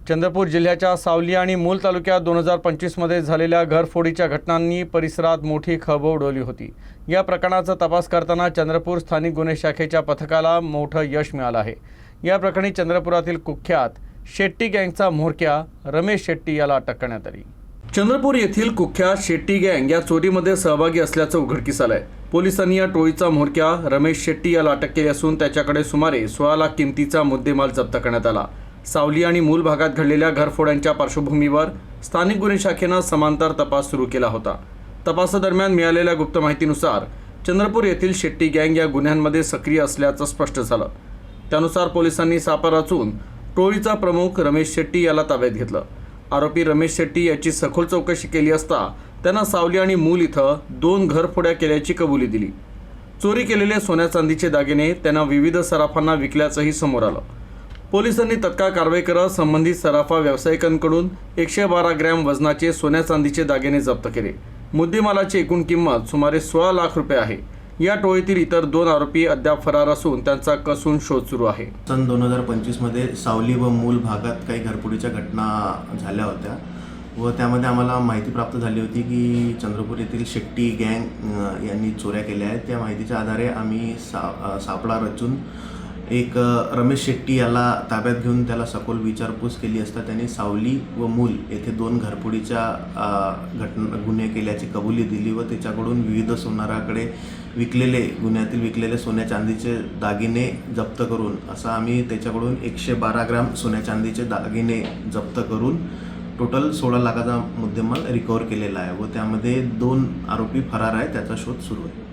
चंद्रपूर जिल्ह्याच्या सावली आणि मूल तालुक्यात 2025 मध्ये झालेल्या घरफोडीच्या घटनांनी परिसरात मोठी खळबळ उडवली होती। या प्रकरणाचा तपास करताना चंद्रपूर स्थानिक गुन्हे शाखेच्या पथकाला मोठं यश मिळालं आहे। या प्रकरणी चंद्रपुरातील कुख्यात शेट्टी गँगचा म्होरक्या रमेश शेट्टी याला अटक करण्यात आली। चंद्रपूर येथील कुख्यात शेट्टी गँग या चोरीमध्ये सहभागी असल्याचं उघडकीस आलंय। पोलिसांनी या टोळीचा म्होरक्या रमेश शेट्टी याला अटक केली असून त्याच्याकडे सुमारे 16 लाख किमतीचा मुद्देमाल जप्त करण्यात आला। सावली आणि मूल भागात घडलेल्या घरफोड्यांच्या पार्श्वभूमीवर स्थानिक गुन्हे शाखेने समांतर तपास सुरू केला होता। तपासादरम्यान मिळालेल्या गुप्त माहितीनुसार चंद्रपूर येथील शेट्टी गँग या गुन्ह्यांमध्ये सक्रिय असल्याचं स्पष्ट झालं। त्यानुसार पोलिसांनी सापळा रचून टोळीचा प्रमुख रमेश शेट्टी याला ताब्यात घेतलं। आरोपी रमेश शेट्टी याची सखोल चौकशी केली असता त्यांना सावली आणि मूल इथं 2 घरफोड्या केल्याची कबुली दिली। चोरी केलेले सोन्या चांदीचे दागिने त्यांना विविध सराफांना विकल्याचंही समोर आलं। पोलिसांनी तत्काळ कारवाई करत संबंधित सराफा व्यावसायिकांकडून 112 ग्रॅम वजनाचे सोन्या चांदीचे दागिने जप्त केले। मुद्देमालाची एकूण किंमत सुमारे 16 लाख रुपये आहे। या टोळीतील इतर 2 आरोपी अद्याप फरार असून त्यांचा कसून शोध सुरू आहे। सन 2025 मध्ये सावली व मूल भागात काही घरफोडीच्या घटना झाल्या होत्या व त्यामध्ये आम्हाला माहिती प्राप्त झाली होती की चंद्रपूर येथील शेट्टी गँग यांनी चोऱ्या केल्या आहेत। त्या माहितीच्या आधारे आम्ही सापळा रचून एक रमेश शेट्टी याला ताब्यात घेऊन त्याला सखोल विचारपूस केली असता त्यांनी सावली व मूल येथे 2 घरफोडीच्या गुन्हे केल्याची कबुली दिली व त्याच्याकडून विविध सोनाराकडे गुन्ह्यातील विकलेले सोन्या चांदीचे दागिने जप्त करून असं आम्ही त्याच्याकडून 112 ग्राम सोन्या चांदीचे दागिने जप्त करून टोटल 16 लाखाचा मुद्देमाल रिकव्हर केलेला आहे व त्यामध्ये 2 आरोपी फरार आहेत। त्याचा शोध सुरू आहे।